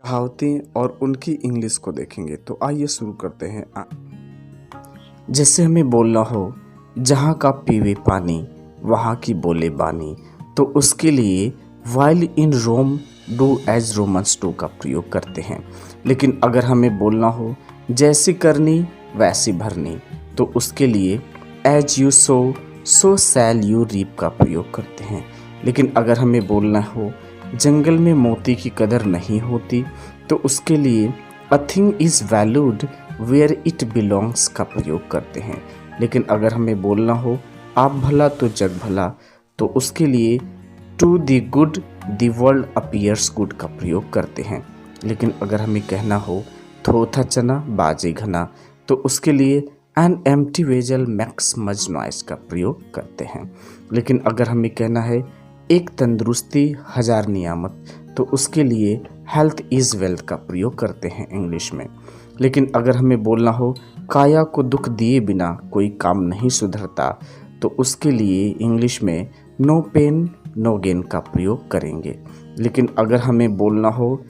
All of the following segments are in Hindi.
कहावतें और उनकी इंग्लिश को देखेंगे। तो आइए शुरू करते हैं। जैसे हमें बोलना हो जहाँ का पीवे पानी वहाँ की बोले बानी, तो उसके लिए while in Rome do as Romans do का प्रयोग करते हैं। लेकिन अगर हमें बोलना हो जैसी करनी वैसी भरनी, तो उसके लिए as you sow shall you reap का प्रयोग करते हैं। लेकिन अगर हमें बोलना हो जंगल में मोती की कदर नहीं होती, तो उसके लिए a thing is valued where it belongs का प्रयोग करते हैं। लेकिन अगर हमें बोलना हो आप भला तो जग भला, तो उसके लिए to the good the world appears good का प्रयोग करते हैं। लेकिन अगर हमें कहना हो थोथा चना बाजे घना, तो उसके लिए एन एम्प्टी वेजल मैक्स मज नॉइस का प्रयोग करते हैं। लेकिन अगर हमें कहना है एक तंदुरुस्ती हजार नियामत, तो उसके लिए हेल्थ इज़ वेल्थ का प्रयोग करते हैं इंग्लिश में। लेकिन अगर हमें बोलना हो काया को दुख दिए बिना कोई काम नहीं सुधरता, तो उसके लिए इंग्लिश में नो पेन नो गेन का प्रयोग करेंगे। लेकिन अगर हमें बोलना हो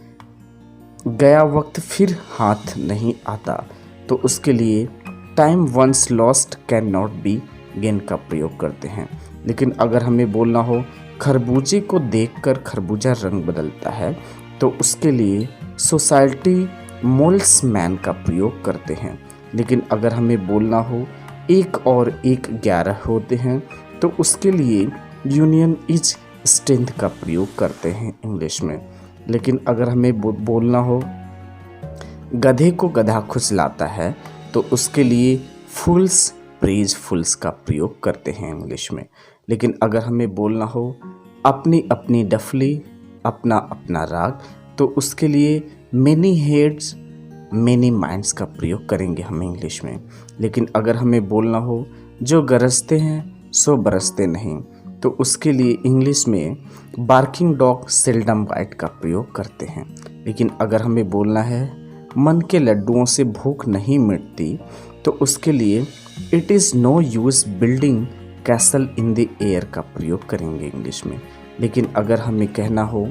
गया वक्त फिर हाथ नहीं आता, तो उसके लिए time once lost cannot be gain का प्रयोग करते हैं। लेकिन अगर हमें बोलना हो खरबूजे को देखकर खरबूजा रंग बदलता है, तो उसके लिए सोसाइटी मोल्ड्स मैन का प्रयोग करते हैं। लेकिन अगर हमें बोलना हो एक और एक 11 होते हैं, तो उसके लिए यूनियन इज स्ट्रेंथ का प्रयोग करते हैं इंग्लिश में। लेकिन अगर हमें बोलना हो गधे को गधा खुजलाता है, तो उसके लिए फूल्स प्रेज फुल्स का प्रयोग करते हैं इंग्लिश में। लेकिन अगर हमें बोलना हो अपनी अपनी डफली अपना अपना राग, तो उसके लिए मेनी हेड्स मेनी माइंड्स का प्रयोग करेंगे हम इंग्लिश में। लेकिन अगर हमें बोलना हो जो गरजते हैं सो बरसते नहीं, तो उसके लिए इंग्लिश में बार्किंग डॉग सेल्डम बाइट का प्रयोग करते हैं। लेकिन अगर हमें बोलना है मन के लड्डुओं से भूख नहीं मिटती, तो उसके लिए it is no use building castle in the air का प्रयोग करेंगे इंग्लिश में। लेकिन अगर हमें कहना हो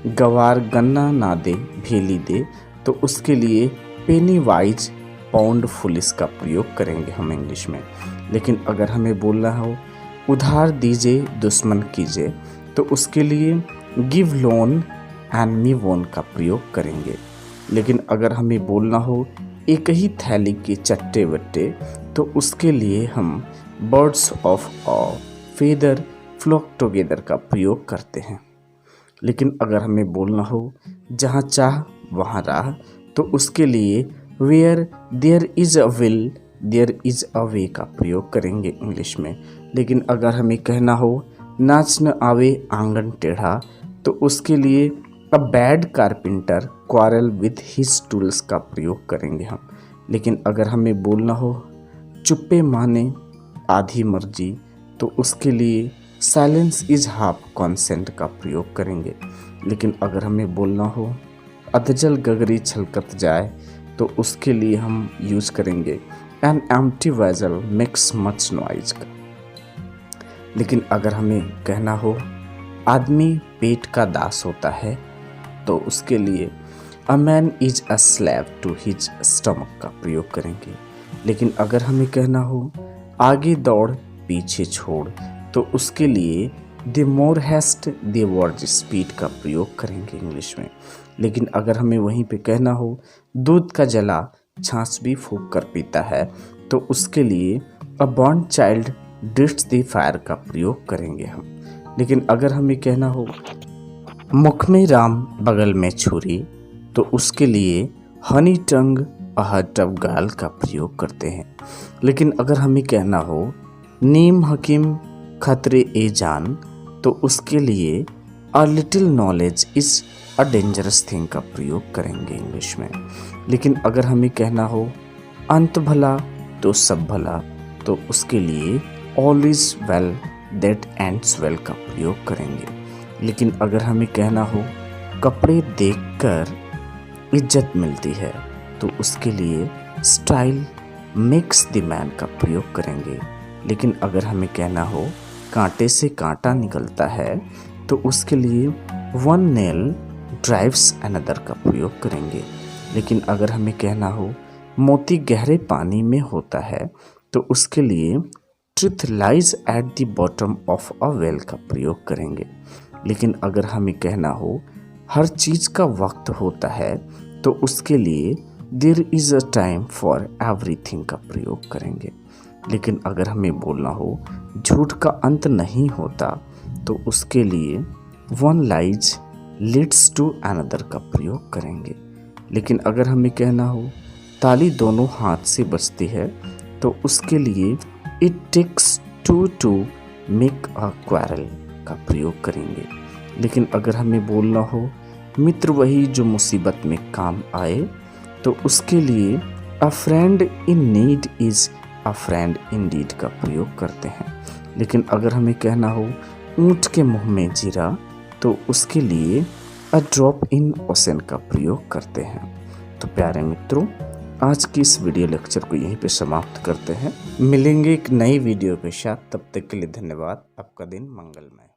गवार गन्ना ना दे भेली दे, तो उसके लिए पेनी वाइज पाउंड फुलिस का प्रयोग करेंगे हम इंग्लिश में। लेकिन अगर हमें बोलना हो उधार दीजिए दुश्मन कीजिए, तो उसके लिए गिव लोन एंड मी वोन का प्रयोग करेंगे। लेकिन अगर हमें बोलना हो एक ही थैली के चट्टे बट्टे, तो उसके लिए हम birds of a feather flock together का प्रयोग करते हैं। लेकिन अगर हमें बोलना हो जहाँ चाह वहाँ राह, तो उसके लिए where there is a will there is a way का प्रयोग करेंगे इंग्लिश में। लेकिन अगर हमें कहना हो नाच न आवे आंगन टेढ़ा, तो उसके लिए a bad carpenter quarrel with his tools का प्रयोग करेंगे हम। लेकिन अगर हमें बोलना हो चुप्पे माने आधी मर्जी, तो उसके लिए साइलेंस इज हाफ कॉन्सेंट का प्रयोग करेंगे। लेकिन अगर हमें बोलना हो अधजल गगरी छलकत जाए, तो उसके लिए हम यूज करेंगे an empty vessel makes much noise का। लेकिन अगर हमें कहना हो आदमी पेट का दास होता है, तो उसके लिए a man is a slave to his stomach का प्रयोग करेंगे। लेकिन अगर हमें कहना हो आगे दौड़ पीछे छोड़, तो उसके लिए the more heist the verge speed का प्रयोग करेंगे इंग्लिश में। लेकिन अगर हमें वहीं पे कहना हो दूध का जला छाछ भी फूंक कर पीता है, तो उसके लिए a born child dreads the fire का प्रयोग करेंगे हम। लेकिन अगर हमें कहना हो मुख में राम बगल में छुरी, तो उसके लिए हनी टंग अहटब गाल का प्रयोग करते हैं। लेकिन अगर हमें कहना हो नीम हकीम खतरे ए जान, तो उसके लिए a little knowledge is a dangerous thing का प्रयोग करेंगे इंग्लिश में। लेकिन अगर हमें कहना हो अंत भला तो सब भला, तो उसके लिए all is well that ends well का प्रयोग करेंगे। लेकिन अगर हमें कहना हो कपड़े देखकर इज्जत मिलती है, तो उसके लिए स्टाइल मेक्स द मैन का प्रयोग करेंगे। लेकिन अगर हमें कहना हो कांटे से कांटा निकलता है, तो उसके लिए वन नेल ड्राइव्स अनदर का प्रयोग करेंगे। लेकिन अगर हमें कहना हो मोती गहरे पानी में होता है तो उसके लिए truth lies at the bottom of a well का प्रयोग करेंगे। लेकिन अगर हमें कहना हो हर चीज़ का वक्त होता है तो उसके लिए there is a time for everything का प्रयोग करेंगे। लेकिन अगर हमें बोलना हो झूठ का अंत नहीं होता तो उसके लिए one lies leads to another का प्रयोग करेंगे। लेकिन अगर हमें कहना हो ताली दोनों हाथ से बजती है तो उसके लिए it takes two to make a quarrel का प्रयोग करेंगे। लेकिन अगर हमें बोलना हो मित्र वही जो मुसीबत में काम आए तो उसके लिए अ friend in need is a friend Indeed का प्रयोग करते हैं। लेकिन अगर हमें कहना हो ऊँट के मुंह में जीरा तो उसके लिए अ ड्रॉप इन ओशन का प्रयोग करते हैं। तो प्यारे मित्रों, आज की इस वीडियो लेक्चर को यहीं पे समाप्त करते हैं। मिलेंगे एक नई वीडियो के साथ, तब तक के लिए धन्यवाद। आपका दिन मंगलमय।